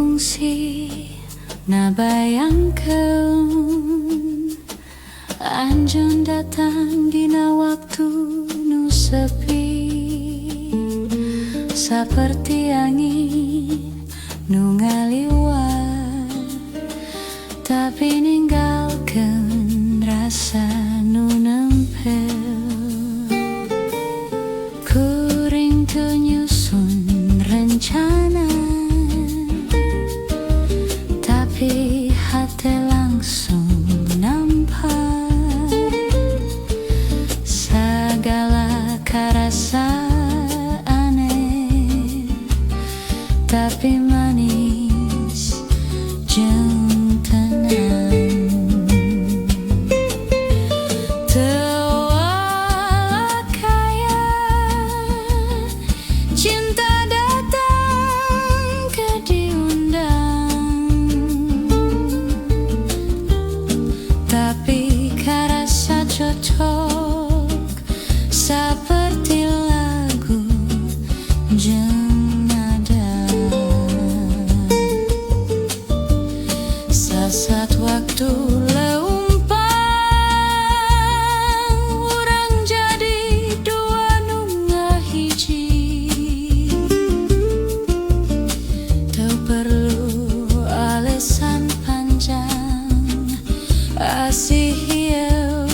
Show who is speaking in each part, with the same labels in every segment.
Speaker 1: fungsi na bayangkan anjon datang dina waktu nu sepi, seperti angin nu ngaliwat tapi ninggalkan rasa nu nempel. Kuring tu nyusun rencana, tapi hati langsung nampak segala karasa aneh, tapi manis jeung tenang. Tewala kaya cinta datang ke diundang, tapi karasa cocok seperti lagu jeung nada. Saat waktu leumpang, urang jadi dua nu ngahiji. Teu perlu alasan panjang, asih ieu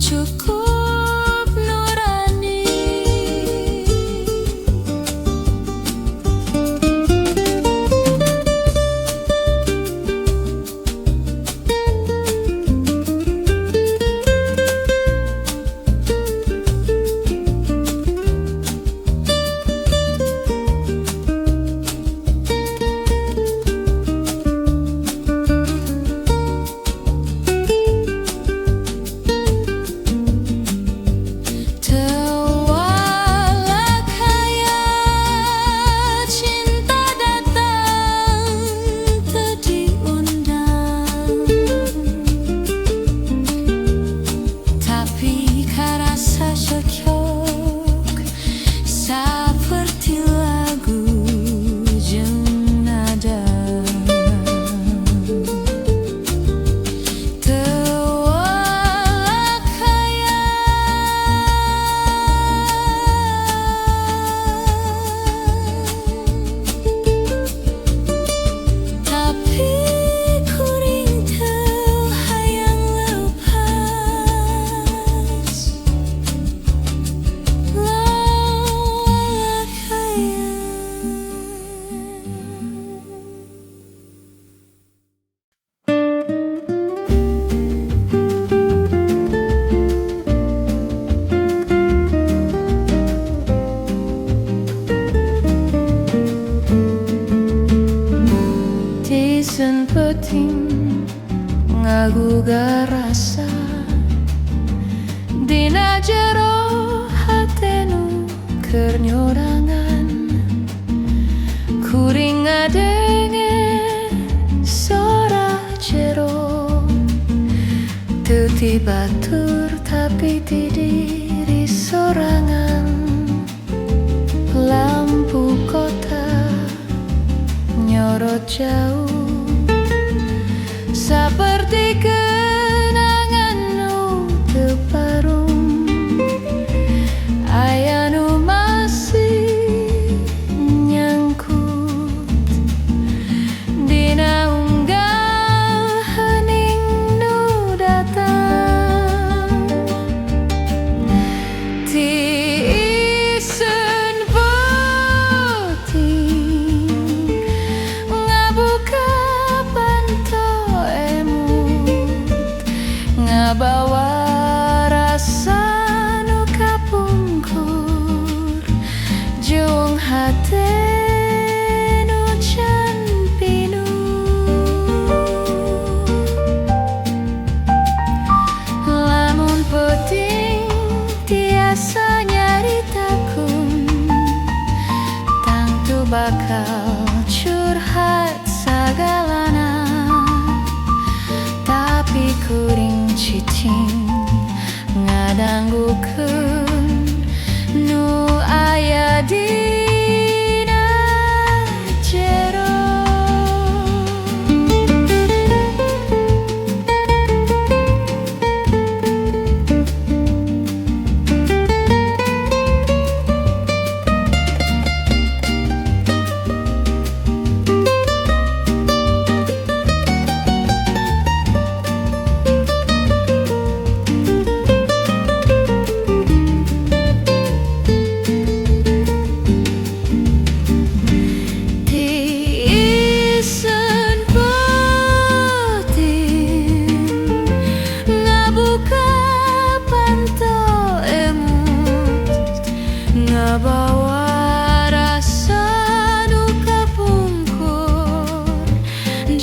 Speaker 1: cukup nurani. Tewala kaya cinta datang teu diundang, tapi karasa cocok seperti lagu jeung nada. Tewala kaya, tapi kuring teu hayang leupas. Lala kaya. Tisen penting ngaguga rasa dina jero hatenu keur nyorangan. Kuring ngadenge sora jero, teu ti batur tapi ti diri sorangan. Lampu kota nyorot jauh seperti kenangan nu teu parum. Aya nu masih nyangkut dina unggal hening nu datang. Tisen penting ngabuka panto emut, ngabawa rasa nu kapungkur jeung hate nu can pinu. Lamun penting tiasa nyaritakeun, tangtu bakal curhat sagalana, tapi kuring cicing ngadanggukeun nu aya dina jero.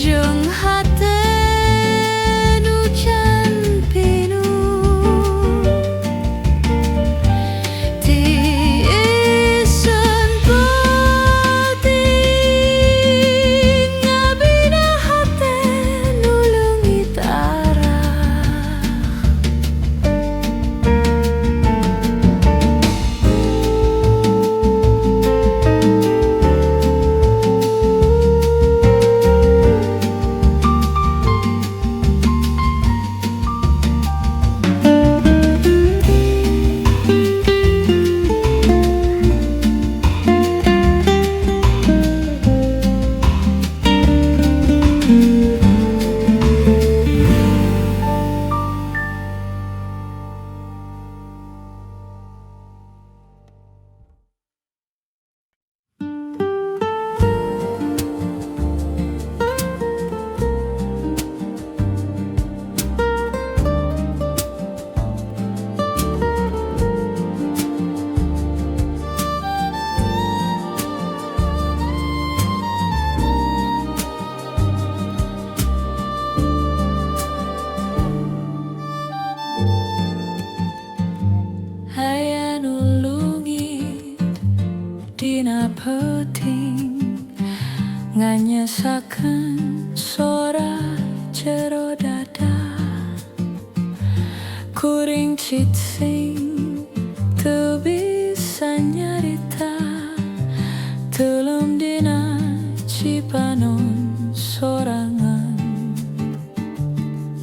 Speaker 1: Jeung hate nu can pinuh tieuseun penting ngabina hate nu leungit arah. Aya nu leungit dina peuting nganyesakeun sora jero dada. Kuring cicing teu bisa nyarita teuleum dina cipanon sorangan.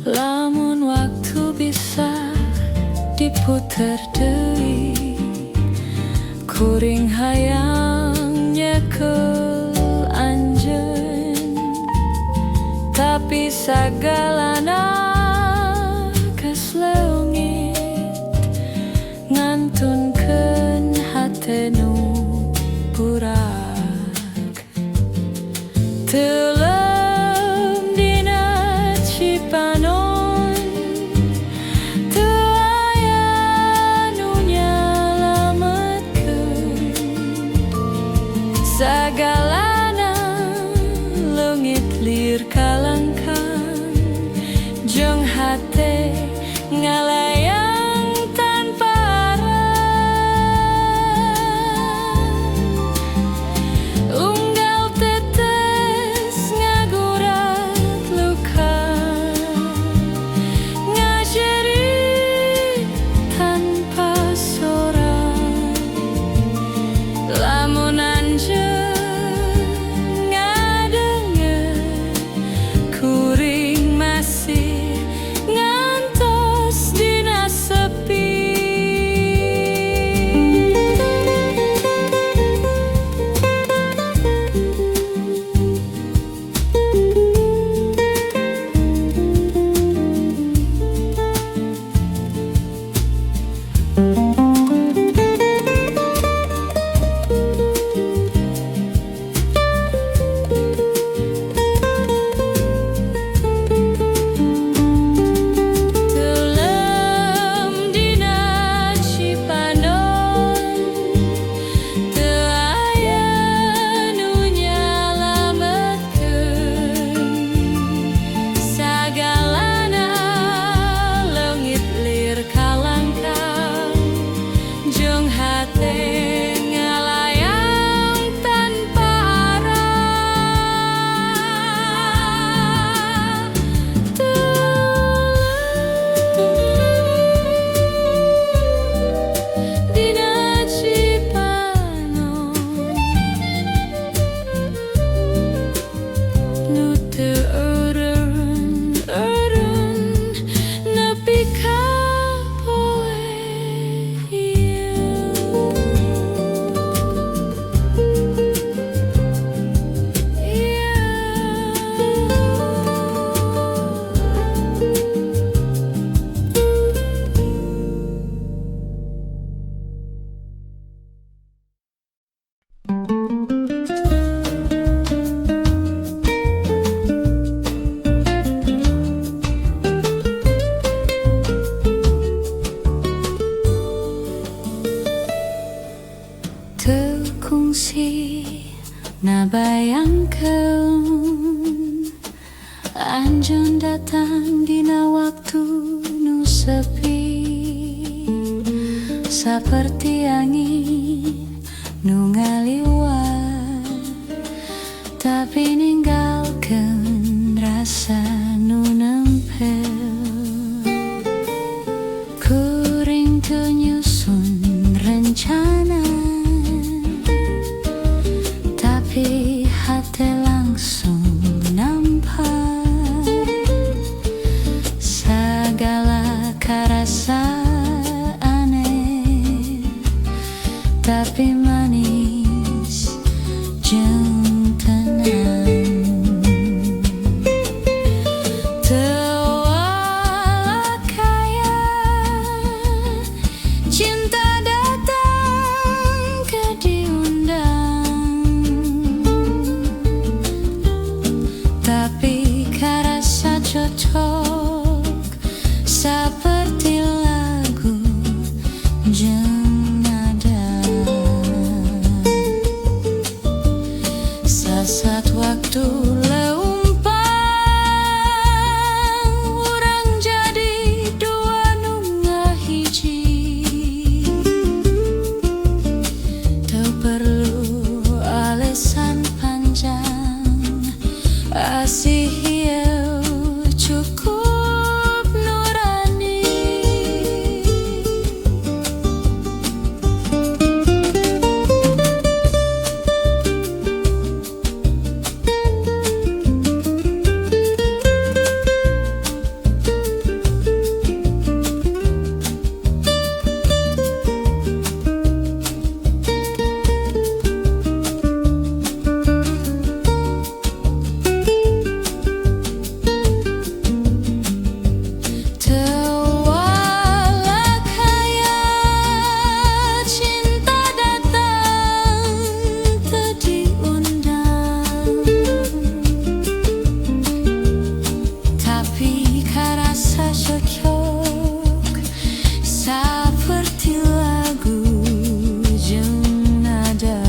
Speaker 1: Lamun waktu bisa diputer deui kuring hayang nyekel anjeun tapi sagalana geus leungit ngantunkeun hate nu burak. Teuleum dina cipanon teu aya nu nyalametkeun sagalana leungit lir kalangkang jeung hate ngalayang tanpa arah. Unggal tetes ngagurat luka ngajerit tanpa sorang. Lamun anjeun ngadengeun Anjun datang dina waktu nu sepi, seperti angin nu ngaliwat, tapi ninggalkeun rasa nu nempel. Kuring teu nyusun rencana, tapi hati langsung nampak segala karasa aneh, tapi manis jeung tenang. Teu kaya cinta datang ke diundang, tapi karasa cocok seperti lagu jeung nada. Saat waktu leumpang, urang jadi dua nu ngahiji. Teu perlu alasan panjang, asih ieu cukup nurani. Seperti lagu jeung nada.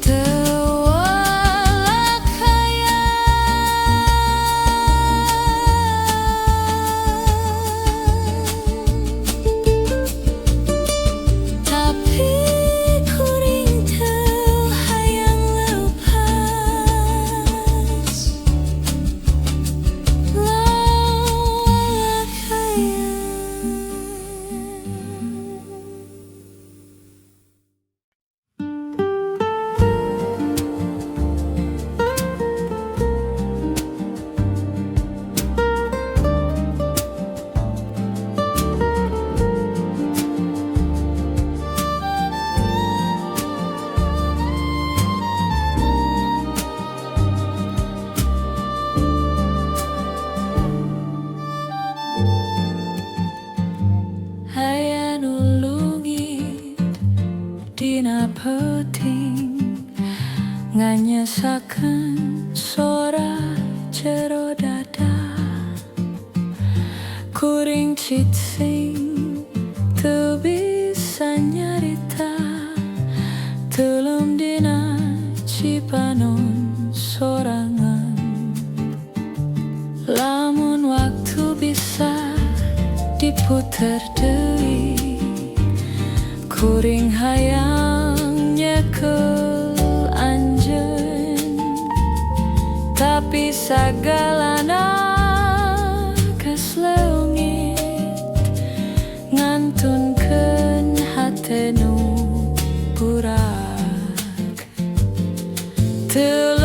Speaker 1: Teu kaya, tapi kuring teu hayang leupas. Aya nu lungit dina peuting, nganyesakeun sora jero dada. Kuring cicing teu bisa nyarita, teulem dina Cipanon sorangan. Lamun waktu bisa diputer deui, kuring hayang nyekel anjeun, tapi sagalana geus leungit, ngantunkeun hate nu burak. Teu